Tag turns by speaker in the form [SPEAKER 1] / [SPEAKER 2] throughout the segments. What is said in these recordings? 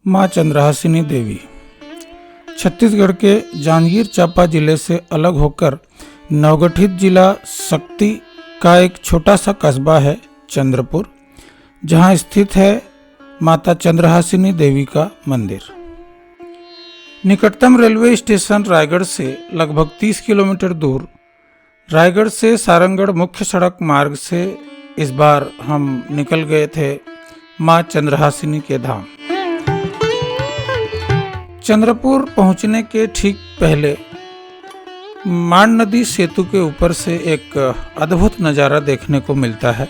[SPEAKER 1] माँ चंद्रहासिनी देवी छत्तीसगढ़ के जांजगीर चांपा जिले से अलग होकर नवगठित जिला शक्ति का एक छोटा सा कस्बा है चंद्रपुर, जहाँ स्थित है माता चंद्रहासिनी देवी का मंदिर। निकटतम रेलवे स्टेशन रायगढ़ से लगभग 30 किलोमीटर दूर। रायगढ़ से सारंगगढ़ मुख्य सड़क मार्ग से इस बार हम निकल गए थे माँ चंद्रहासिनी के धाम। चंद्रपुर पहुंचने के ठीक पहले माण नदी सेतु के ऊपर से एक अद्भुत नज़ारा देखने को मिलता है।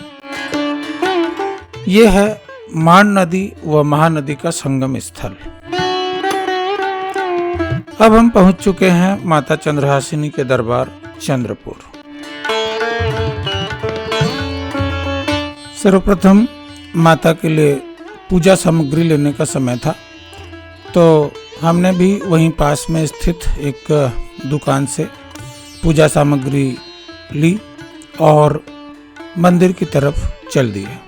[SPEAKER 1] यह है माण नदी व महानदी का संगम स्थल। अब हम पहुंच चुके हैं माता चंद्रहासिनी के दरबार चंद्रपुर। सर्वप्रथम माता के लिए पूजा सामग्री लेने का समय था, तो हमने भी वहीं पास में स्थित एक दुकान से पूजा सामग्री ली और मंदिर की तरफ चल दिए।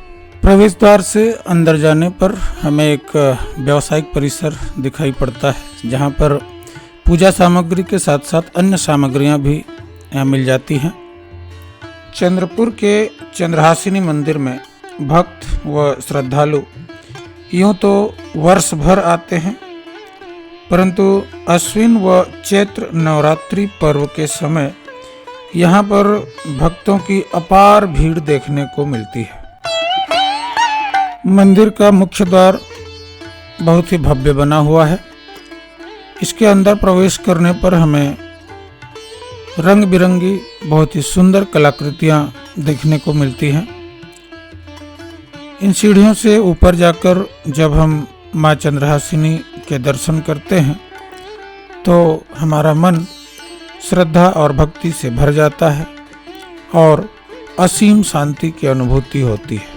[SPEAKER 1] प्रवेश द्वार से अंदर जाने पर हमें एक व्यावसायिक परिसर दिखाई पड़ता है, जहां पर पूजा सामग्री के साथ साथ अन्य सामग्रियां भी मिल जाती हैं। चंद्रपुर के चंद्रहासिनी मंदिर में भक्त व श्रद्धालु यूँ तो वर्ष भर आते हैं, परंतु अश्विन व चैत्र नवरात्रि पर्व के समय यहाँ पर भक्तों की अपार भीड़ देखने को मिलती है। मंदिर का मुख्य द्वार बहुत ही भव्य बना हुआ है। इसके अंदर प्रवेश करने पर हमें रंग बिरंगी बहुत ही सुंदर कलाकृतियाँ देखने को मिलती हैं। इन सीढ़ियों से ऊपर जाकर जब हम माँ चंद्रहासिनी के दर्शन करते हैं तो हमारा मन श्रद्धा और भक्ति से भर जाता है और असीम शांति की अनुभूति होती है।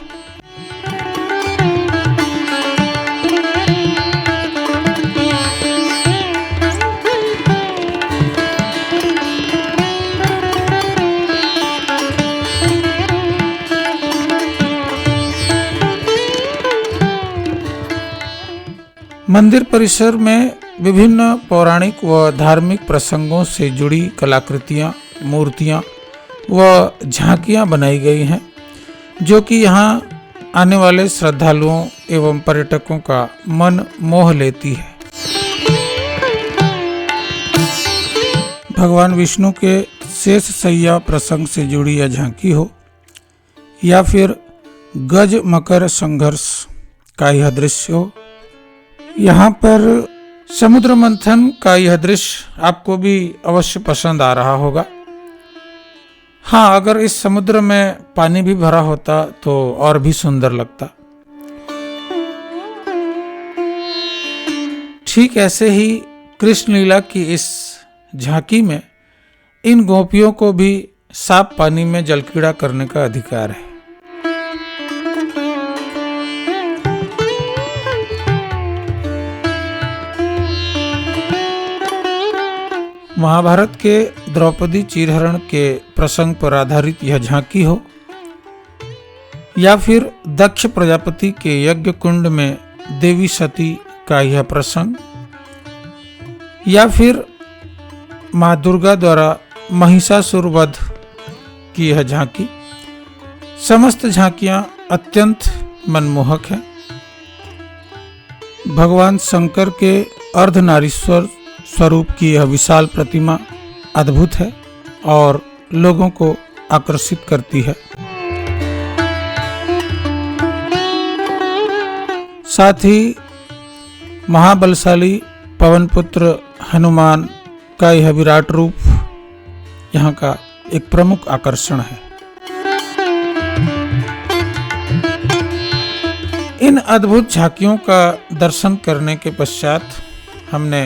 [SPEAKER 1] मंदिर परिसर में विभिन्न पौराणिक व धार्मिक प्रसंगों से जुड़ी कलाकृतियाँ, मूर्तियाँ व झांकियाँ बनाई गई हैं, जो कि यहाँ आने वाले श्रद्धालुओं एवं पर्यटकों का मन मोह लेती है। भगवान विष्णु के शेष शय्या प्रसंग से जुड़ी यह झांकी हो या फिर गज मकर संघर्ष का यह दृश्य हो, यहाँ पर समुद्र मंथन का यह दृश्य आपको भी अवश्य पसंद आ रहा होगा। हाँ, अगर इस समुद्र में पानी भी भरा होता तो और भी सुंदर लगता। ठीक ऐसे ही कृष्ण लीला की इस झांकी में इन गोपियों को भी साफ पानी में जलक्रीड़ा करने का अधिकार है। महाभारत के द्रौपदी चीरहरण के प्रसंग पर आधारित यह झांकी हो या फिर दक्ष प्रजापति के यज्ञ कुंड में देवी सती का यह प्रसंग या फिर माँ दुर्गा द्वारा महिषासुर वध की यह झांकी, समस्त झांकियाँ अत्यंत मनमोहक हैं। भगवान शंकर के अर्धनारीश्वर स्वरूप की यह विशाल प्रतिमा अद्भुत है और लोगों को आकर्षित करती है। साथ ही महाबलशाली पवनपुत्र हनुमान का यह विराट रूप यहाँ का एक प्रमुख आकर्षण है। इन अद्भुत झांकियों का दर्शन करने के पश्चात हमने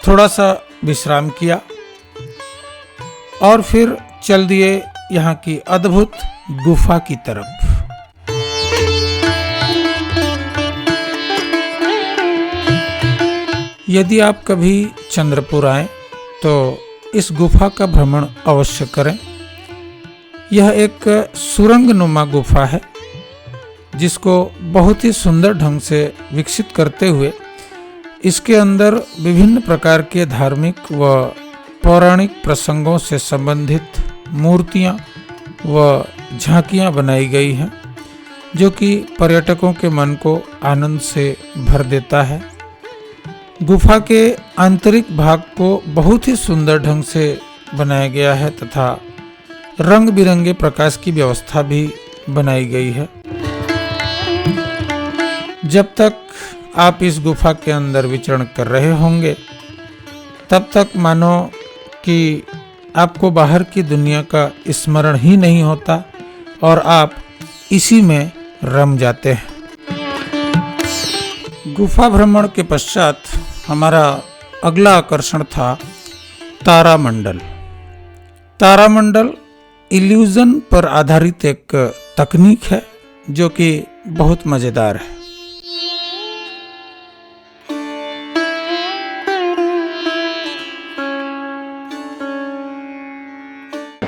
[SPEAKER 1] थोड़ा सा विश्राम किया और फिर चल दिए यहाँ की अद्भुत गुफा की तरफ। यदि आप कभी चंद्रपुर आए तो इस गुफा का भ्रमण अवश्य करें। यह एक सुरंग नुमा गुफा है जिसको बहुत ही सुंदर ढंग से विकसित करते हुए इसके अंदर विभिन्न प्रकार के धार्मिक व पौराणिक प्रसंगों से संबंधित मूर्तियां व झांकियां बनाई गई हैं, जो कि पर्यटकों के मन को आनंद से भर देता है। गुफा के आंतरिक भाग को बहुत ही सुंदर ढंग से बनाया गया है तथा रंग बिरंगे प्रकाश की व्यवस्था भी बनाई गई है। जब तक आप इस गुफा के अंदर विचरण कर रहे होंगे तब तक मानो कि आपको बाहर की दुनिया का स्मरण ही नहीं होता और आप इसी में रम जाते हैं। गुफा भ्रमण के पश्चात हमारा अगला आकर्षण था तारामंडल। तारामंडल इल्यूजन पर आधारित एक तकनीक है जो कि बहुत मजेदार है।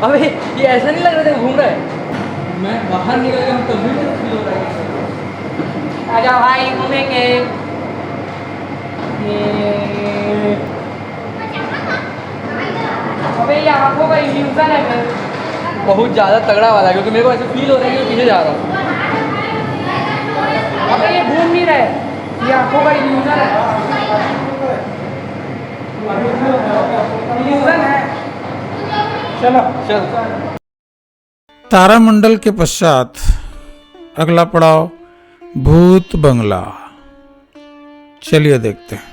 [SPEAKER 2] अबे ये ऐसा नहीं लग रहा था घूम रहा है। मैं बाहर निकल गया हूं तब भी मुझे फील हो रहा है। आजा भाई घूमेंगे। अबे ये आंखों का इल्यूजन है बहुत ज़्यादा तगड़ा वाला, क्योंकि मेरे को ऐसे फील हो रहा है कि पीछे जा रहा हूँ। अबे ये घूम नहीं रहे, ये आंखों का इल्यूजन है। इल्यूजन है। चलो चल।
[SPEAKER 1] तारामंडल के पश्चात अगला पड़ाव भूत बंगला। चलिए देखते हैं।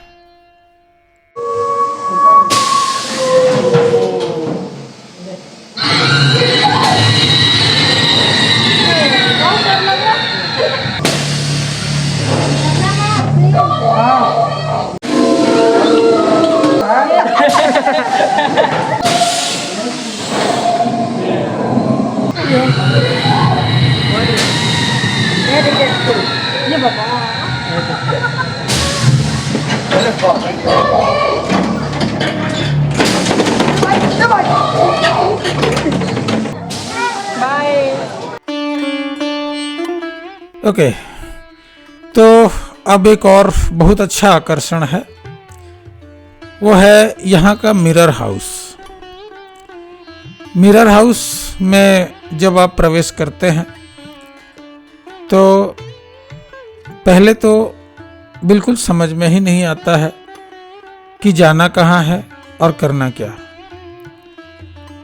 [SPEAKER 2] ये बाबा
[SPEAKER 1] ओके, तो अब एक और बहुत अच्छा आकर्षण है, वो है यहाँ का मिरर हाउस। मिरर हाउस में जब आप प्रवेश करते हैं तो पहले तो बिल्कुल समझ में ही नहीं आता है कि जाना कहाँ है और करना क्या।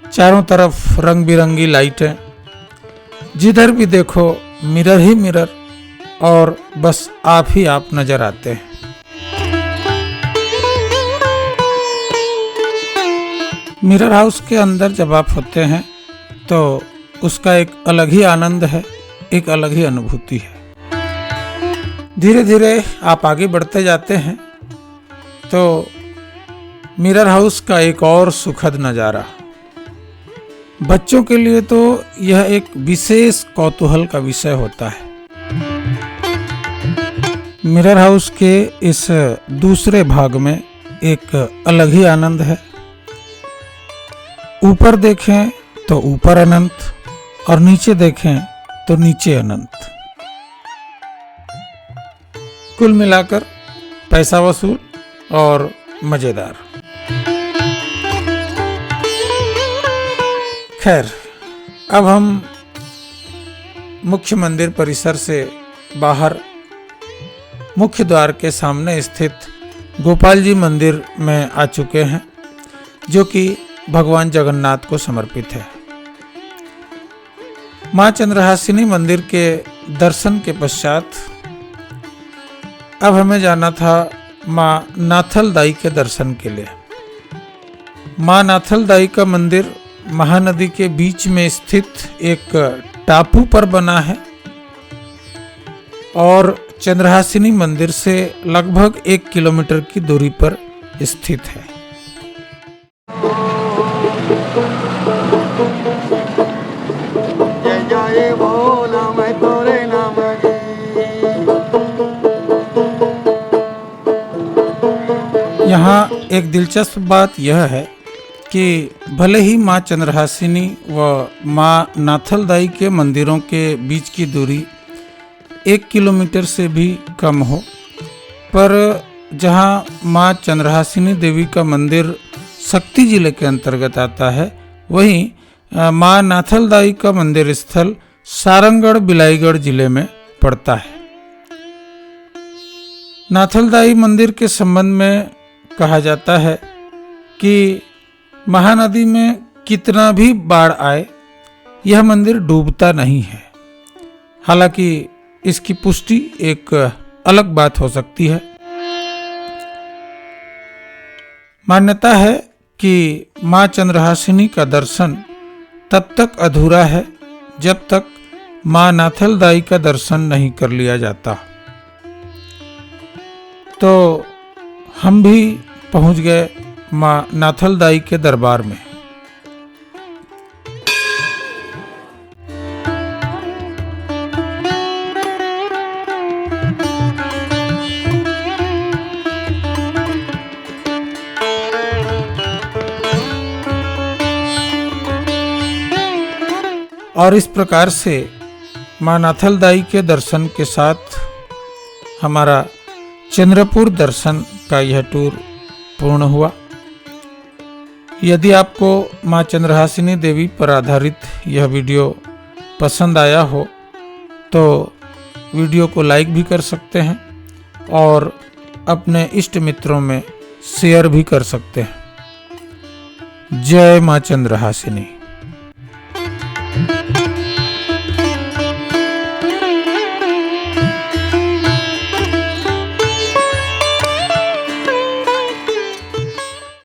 [SPEAKER 1] चारों तरफ रंग बिरंगी लाइटें, जिधर भी देखो मिरर ही मिरर और बस आप ही आप नजर आते हैं। मिरर हाउस के अंदर जब आप होते हैं तो उसका एक अलग ही आनंद है, एक अलग ही अनुभूति है। धीरे धीरे आप आगे बढ़ते जाते हैं तो मिरर हाउस का एक और सुखद नज़ारा। बच्चों के लिए तो यह एक विशेष कौतूहल का विषय होता है। मिरर हाउस के इस दूसरे भाग में एक अलग ही आनंद है। ऊपर देखें तो ऊपर अनंत और नीचे देखें तो नीचे अनंत। कुल मिलाकर पैसा वसूल और मजेदार। खैर, अब हम मुख्य मंदिर परिसर से बाहर मुख्य द्वार के सामने स्थित गोपाल जी मंदिर में आ चुके हैं, जो कि भगवान जगन्नाथ को समर्पित है। मां चंद्रहासिनी मंदिर के दर्शन के पश्चात अब हमें जाना था मां नाथल दाई के दर्शन के लिए। मां नाथल दाई का मंदिर महानदी के बीच में स्थित एक टापू पर बना है और चंद्रहासिनी मंदिर से लगभग 1 किलोमीटर की दूरी पर स्थित है। यहाँ एक दिलचस्प बात यह है कि भले ही माँ चंद्रहासिनी व माँ नाथल दाई के मंदिरों के बीच की दूरी 1 किलोमीटर से भी कम हो, पर जहाँ माँ चंद्रहासिनी देवी का मंदिर शक्ति जिले के अंतर्गत आता है, वहीं माँ नाथलदाई का मंदिर स्थल सारंगढ़ बिलाईगढ़ जिले में पड़ता है। नाथलदाई मंदिर के संबंध में कहा जाता है कि महानदी में कितना भी बाढ़ आए, यह मंदिर डूबता नहीं है। हालांकि इसकी पुष्टि एक अलग बात हो सकती है। मान्यता है कि माँ चंद्रहासिनी का दर्शन तब तक अधूरा है जब तक माँ नाथलदाई का दर्शन नहीं कर लिया जाता। तो हम भी पहुंच गए माँ नाथलदाई के दरबार में। और इस प्रकार से माँ नाथलदाई के दर्शन के साथ हमारा चंद्रपुर दर्शन का यह टूर पूर्ण हुआ। यदि आपको माँ चंद्रहासिनी देवी पर आधारित यह वीडियो पसंद आया हो तो वीडियो को लाइक भी कर सकते हैं और अपने इष्ट मित्रों में शेयर भी कर सकते हैं। जय माँ चंद्रहासिनी।